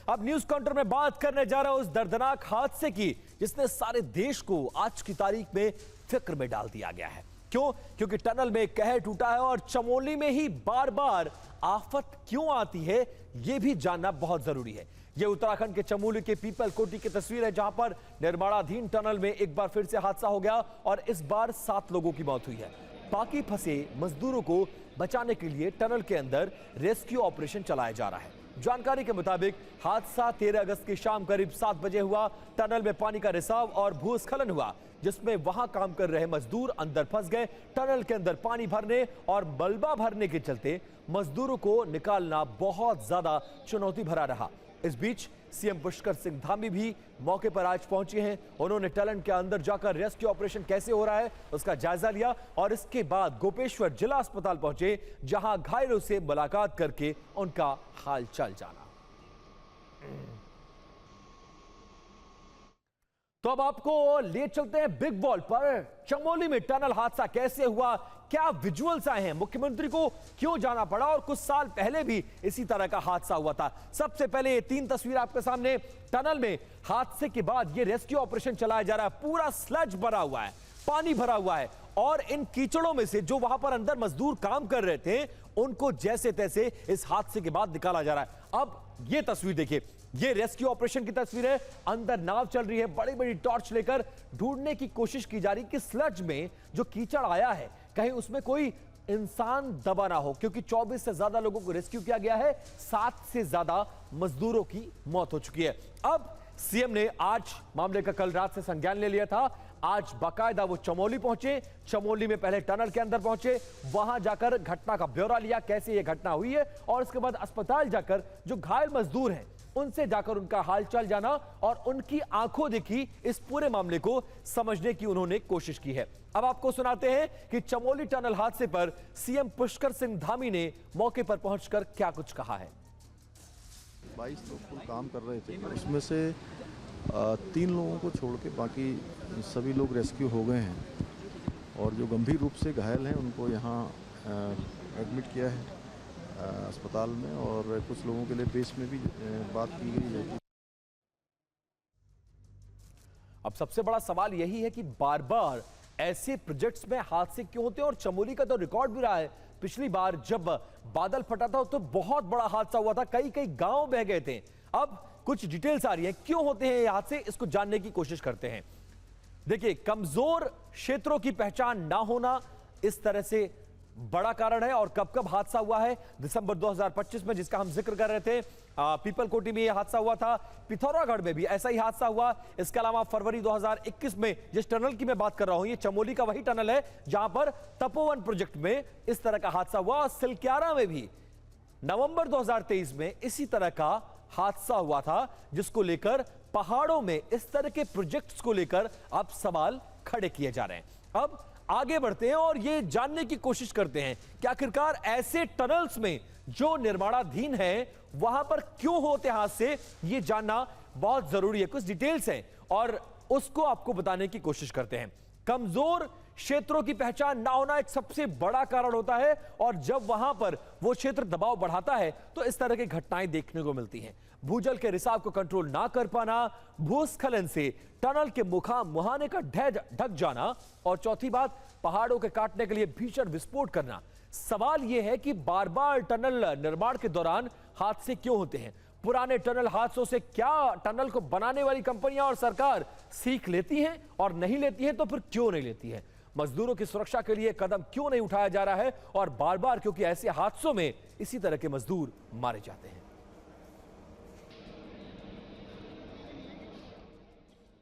अब news counter में बात करने जा रहा हूं उस दर्दनाक हादसे की जिसने सारे देश को आज की तारीख में फिक्र में डाल दिया गया है। क्यों? क्योंकि टनल में कहर टूटा है और चमोली में ही बार बार आफत क्यों आती है यह भी जानना बहुत जरूरी है। यह उत्तराखंड के चमोली के पीपल कोटी की तस्वीर है जहां पर निर्माणाधीन टनल में एक बार फिर से हादसा हो गया और इस बार 7 लोगों की मौत हुई है। बाकी फंसे मजदूरों को बचाने के लिए टनल के अंदर रेस्क्यू ऑपरेशन चलाया जा रहा है। जानकारी के मुताबिक हादसा 13 अगस्त की शाम करीब 7 बजे हुआ। टनल में पानी का रिसाव और भूस्खलन हुआ जिसमें वहां काम कर रहे मजदूर अंदर फंस गए। टनल के अंदर पानी भरने और मलबा भरने के चलते मजदूरों को निकालना बहुत ज्यादा चुनौती भरा रहा। इस बीच सीएम पुष्कर सिंह धामी भी मौके पर आज पहुंचे हैं। उन्होंने टनल के अंदर जाकर रेस्क्यू ऑपरेशन कैसे हो रहा है उसका जायजा लिया और इसके बाद गोपेश्वर जिला अस्पताल पहुंचे जहां घायलों से मुलाकात करके उनका हाल चाल जाना। तो अब आपको ले चलते हैं बिग बॉल पर। चमोली में टनल हादसा कैसे हुआ, क्या विजुअल्स आए हैं, मुख्यमंत्री को क्यों जाना पड़ा और कुछ साल पहले भी इसी तरह का हादसा हुआ था। सबसे पहले ये 3 तस्वीर आपके सामने। टनल में हादसे के बाद ये रेस्क्यू ऑपरेशन चलाया जा रहा है। पूरा स्लज भरा हुआ है, पानी भरा हुआ है और इन कीचड़ों में से जो वहां पर अंदर मजदूर काम कर रहे थे उनको जैसे तैसे इस हादसे के बाद निकाला जा रहा है। अब ये तस्वीर देखिए, ये रेस्क्यू ऑपरेशन की तस्वीर है। अंदर नाव चल रही है, बड़ी बड़ी टॉर्च लेकर ढूंढने की कोशिश की जा रही कि स्लज में जो कीचड़ आया है कहीं उसमें कोई इंसान दबा ना हो, क्योंकि 24 से ज्यादा लोगों को रेस्क्यू किया गया है। 7 से ज्यादा मजदूरों की मौत हो चुकी है। अब सीएम ने आज मामले का कल रात से संज्ञान ले लिया था। आज बाकायदा वो चमोली पहुंचे। चमोली में पहले टनल के अंदर पहुंचे, वहां जाकर घटना का ब्यौरा लिया, कैसे ये घटना हुई है और उसके बाद अस्पताल जाकर जो घायल मजदूर हैं उनसे जाकर उनका हालचाल जाना और उनकी आंखों देखी इस पूरे मामले को समझने की उन्होंने कोशिश की है। अब आपको सुनाते हैं कि चमोली टनल हादसे पर सीएम पुष्कर सिंह धामी ने मौके पर पहुंचकर क्या कुछ कहा है। 22 लोग कुल काम कर रहे थे, उसमें से 3 लोगों को छोड़ के बाकी सभी लोग रेस्क्यू हो गए हैं और जो गंभीर रूप से घायल हैं उनको यहाँ एडमिट किया है अस्पताल में और कुछ लोगों के लिए बेस में भी बात की गई है। अब सबसे बड़ा सवाल यही है कि बार बार ऐसे प्रोजेक्ट्स में हादसे क्यों होते हैं और चमोली का तो रिकॉर्ड भी रहा है। पिछली बार जब बादल फटा था तो बहुत बड़ा हादसा हुआ था, कई कई गांव बह गए थे। अब कुछ डिटेल्स आ रही है क्यों होते हैं ये हादसे, इसको जानने की कोशिश करते हैं। देखिए, कमजोर क्षेत्रों की पहचान ना होना इस तरह से बड़ा कारण है। और कब कब हादसा हुआ है? दिसंबर 2025 में जिसका हम जिक्र कर रहे थे, पीपल कोटी में यह हादसा हुआ था। पिथौरागढ़ में भी ऐसा ही हादसा हुआ। इसके अलावा फरवरी 2021 में जिस टनल की मैं बात कर रहा हूं, ये चमोली का वही टनल है जहां पर तपोवन प्रोजेक्ट में इस तरह का हादसा हुआ। और सिलक्यारा में भी नवंबर 2023 में इसी तरह का हादसा हुआ था, जिसको लेकर पहाड़ों में इस तरह के प्रोजेक्ट्स को लेकर अब सवाल खड़े किए जा रहे हैं। अब आगे बढ़ते हैं और ये जानने की कोशिश करते हैं कि आखिरकार ऐसे टनल्स में जो निर्माणाधीन है वहां पर क्यों होते हादसे, ये जानना बहुत जरूरी है। कुछ डिटेल्स हैं और उसको आपको बताने की कोशिश करते हैं। कमजोर क्षेत्रों की पहचान ना होना एक सबसे बड़ा कारण होता है और जब वहां पर वो क्षेत्र दबाव बढ़ाता है तो इस तरह की घटनाएं देखने को मिलती हैं। भूजल के रिसाव को कंट्रोल ना कर पाना, भूस्खलन से टनल के मुहाने का ढक जाना और चौथी बात, पहाड़ों के काटने के लिए भीषण विस्फोट करना। सवाल यह है कि बार बार टनल निर्माण के दौरान हादसे क्यों होते हैं? पुराने टनल हादसों से क्या टनल को बनाने वाली कंपनियां और सरकार सीख लेती हैं और नहीं लेती हैं, तो फिर क्यों नहीं लेती है? मजदूरों की सुरक्षा के लिए कदम क्यों नहीं उठाया जा रहा है और बार बार क्योंकि ऐसे हादसों में इसी तरह के मजदूर मारे जाते हैं।